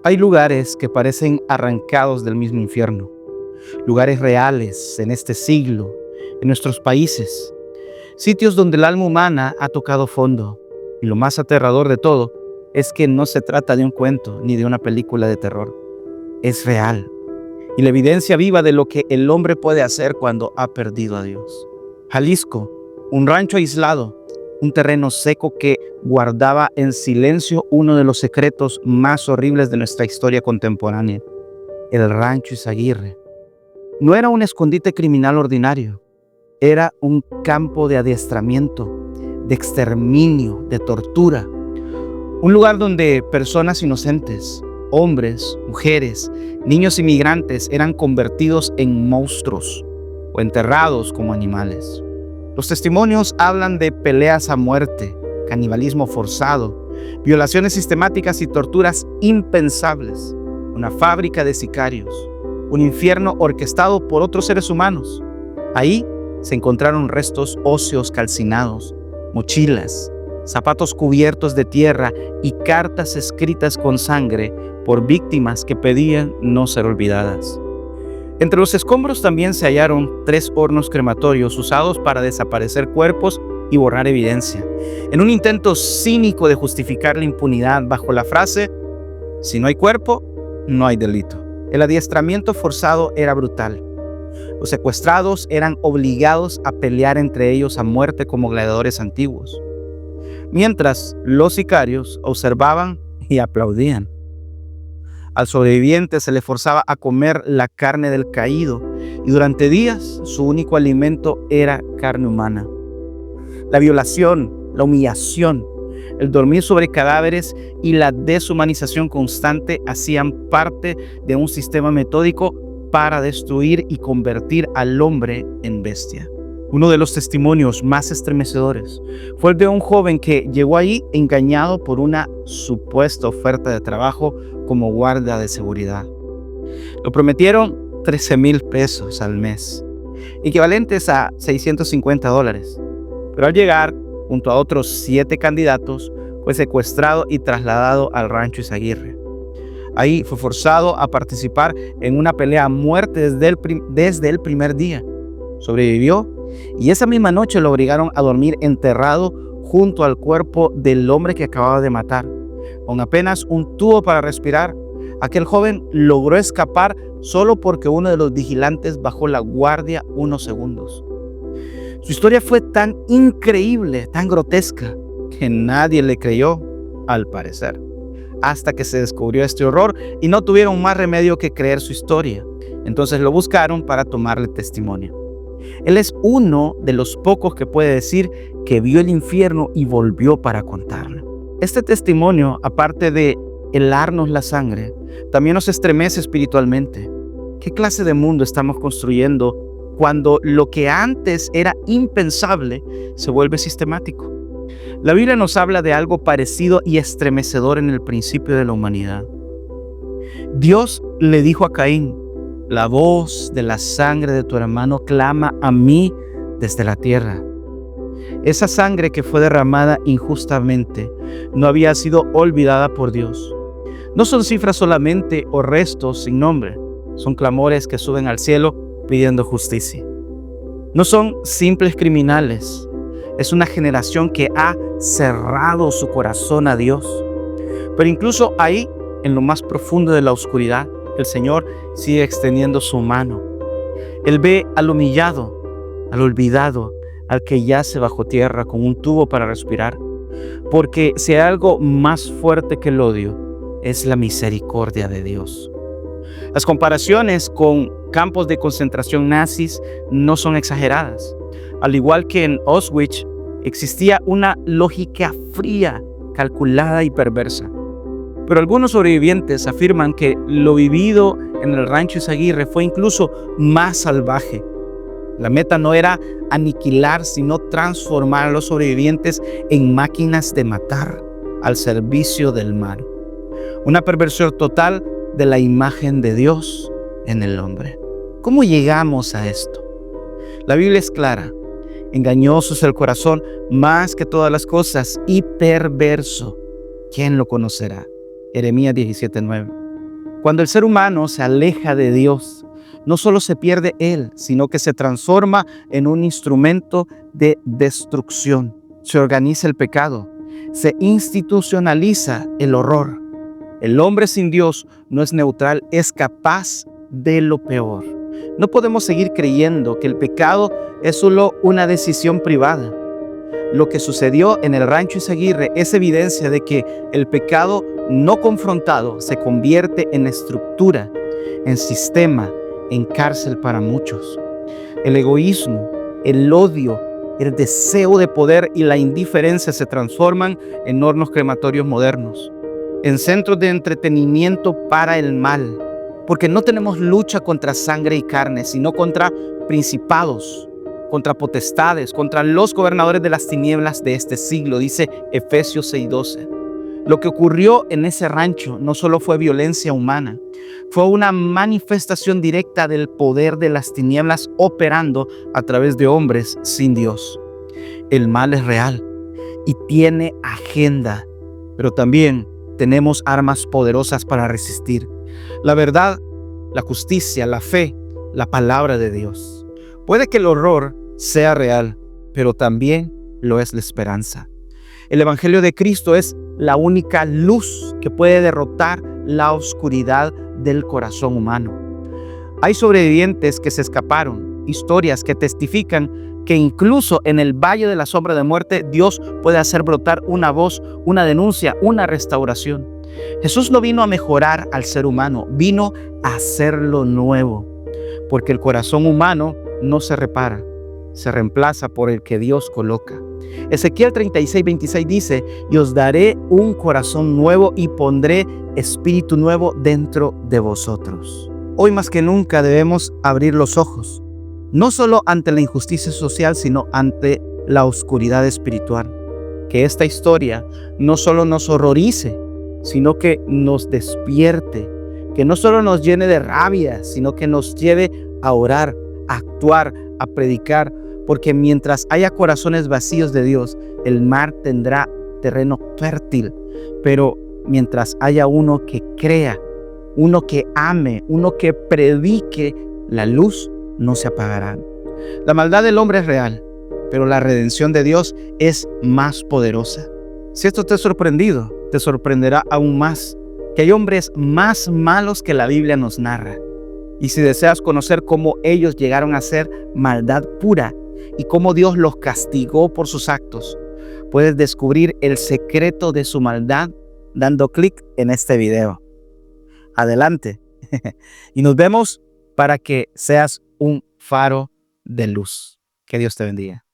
Hay lugares que parecen arrancados del mismo infierno, lugares reales en este siglo, en nuestros países, sitios donde el alma humana ha tocado fondo. Y lo más aterrador de todo es que no se trata de un cuento ni de una película de terror. Es real y la evidencia viva de lo que el hombre puede hacer cuando ha perdido a Dios. Jalisco, un rancho aislado, un terreno seco que guardaba en silencio uno de los secretos más horribles de nuestra historia contemporánea, el Rancho Izaguirre. No era un escondite criminal ordinario, era un campo de adiestramiento, de exterminio, de tortura. Un lugar donde personas inocentes, hombres, mujeres, niños inmigrantes eran convertidos en monstruos o enterrados como animales. Los testimonios hablan de peleas a muerte, canibalismo forzado, violaciones sistemáticas y torturas impensables, una fábrica de sicarios, un infierno orquestado por otros seres humanos. Ahí se encontraron restos óseos calcinados, mochilas, zapatos cubiertos de tierra y cartas escritas con sangre por víctimas que pedían no ser olvidadas. Entre los escombros también se hallaron 3 hornos crematorios usados para desaparecer cuerpos y borrar evidencia, en un intento cínico de justificar la impunidad bajo la frase: si no hay cuerpo, no hay delito. El adiestramiento forzado era brutal. Los secuestrados eran obligados a pelear entre ellos a muerte como gladiadores antiguos, mientras los sicarios observaban y aplaudían. Al sobreviviente se le forzaba a comer la carne del caído y durante días su único alimento era carne humana. La violación, la humillación, el dormir sobre cadáveres y la deshumanización constante hacían parte de un sistema metódico para destruir y convertir al hombre en bestia. Uno de los testimonios más estremecedores fue el de un joven que llegó allí engañado por una supuesta oferta de trabajo como guardia de seguridad. Lo prometieron $13,000 al mes, equivalentes a $650. Pero al llegar, junto a otros 7 candidatos, fue secuestrado y trasladado al Rancho Izaguirre. Ahí fue forzado a participar en una pelea a muerte desde el primer día. Sobrevivió y esa misma noche lo obligaron a dormir enterrado junto al cuerpo del hombre que acababa de matar. Con apenas un tubo para respirar, aquel joven logró escapar solo porque uno de los vigilantes bajó la guardia unos segundos. Su historia fue tan increíble, tan grotesca, que nadie le creyó, al parecer, hasta que se descubrió este horror y no tuvieron más remedio que creer su historia. Entonces lo buscaron para tomarle testimonio. Él es uno de los pocos que puede decir que vio el infierno y volvió para contarlo. Este testimonio, aparte de helarnos la sangre, también nos estremece espiritualmente. ¿Qué clase de mundo estamos construyendo cuando lo que antes era impensable se vuelve sistemático? La Biblia nos habla de algo parecido y estremecedor en el principio de la humanidad. Dios le dijo a Caín: la voz de la sangre de tu hermano clama a mí desde la tierra. Esa sangre que fue derramada injustamente no había sido olvidada por Dios. No son cifras solamente o restos sin nombre, son clamores que suben al cielo pidiendo justicia. No son simples criminales, es una generación que ha cerrado su corazón a Dios. Pero incluso ahí, en lo más profundo de la oscuridad, el Señor sigue extendiendo su mano. Él ve al humillado, al olvidado, al que yace bajo tierra con un tubo para respirar. Porque si hay algo más fuerte que el odio, es la misericordia de Dios. Las comparaciones con campos de concentración nazis no son exageradas. Al igual que en Auschwitz, existía una lógica fría, calculada y perversa. Pero algunos sobrevivientes afirman que lo vivido en el Rancho Izaguirre fue incluso más salvaje. La meta no era aniquilar, sino transformar a los sobrevivientes en máquinas de matar al servicio del mal. Una perversión total de la imagen de Dios en el hombre. ¿Cómo llegamos a esto? La Biblia es clara. Engañoso es el corazón más que todas las cosas y perverso. ¿Quién lo conocerá? Jeremías 17:9. Cuando el ser humano se aleja de Dios, no solo se pierde él, sino que se transforma en un instrumento de destrucción. Se organiza el pecado, se institucionaliza el horror. El hombre sin Dios no es neutral, es capaz de lo peor. No podemos seguir creyendo que el pecado es solo una decisión privada. Lo que sucedió en el Rancho Izaguirre es evidencia de que el pecado no confrontado se convierte en estructura, en sistema, en cárcel para muchos. El egoísmo, el odio, el deseo de poder y la indiferencia se transforman en hornos crematorios modernos, en centros de entretenimiento para el mal, porque no tenemos lucha contra sangre y carne, sino contra principados, contra potestades, contra los gobernadores de las tinieblas de este siglo, dice Efesios 6:12. Lo que ocurrió en ese rancho no solo fue violencia humana, fue una manifestación directa del poder de las tinieblas operando a través de hombres sin Dios. El mal es real y tiene agenda, pero también tenemos armas poderosas para resistir. La verdad, la justicia, la fe, la palabra de Dios. Puede que el horror sea real, pero también lo es la esperanza. El Evangelio de Cristo es la única luz que puede derrotar la oscuridad del corazón humano. Hay sobrevivientes que se escaparon, historias que testifican que incluso en el valle de la sombra de muerte, Dios puede hacer brotar una voz, una denuncia, una restauración. Jesús no vino a mejorar al ser humano, vino a hacerlo nuevo, porque el corazón humano no se repara, se reemplaza por el que Dios coloca. Ezequiel 36:26 dice: y os daré un corazón nuevo y pondré espíritu nuevo dentro de vosotros. Hoy más que nunca debemos abrir los ojos, no solo ante la injusticia social, sino ante la oscuridad espiritual. Que esta historia no solo nos horrorice, sino que nos despierte, que no solo nos llene de rabia, sino que nos lleve a orar, a actuar, a predicar, porque mientras haya corazones vacíos de Dios, el mar tendrá terreno fértil, pero mientras haya uno que crea, uno que ame, uno que predique, la luz no se apagará. La maldad del hombre es real, pero la redención de Dios es más poderosa. Si esto te ha sorprendido, te sorprenderá aún más, que hay hombres más malos que la Biblia nos narra. Y si deseas conocer cómo ellos llegaron a ser maldad pura y cómo Dios los castigó por sus actos, puedes descubrir el secreto de su maldad dando clic en este video. Adelante. Y nos vemos para que seas un faro de luz. Que Dios te bendiga.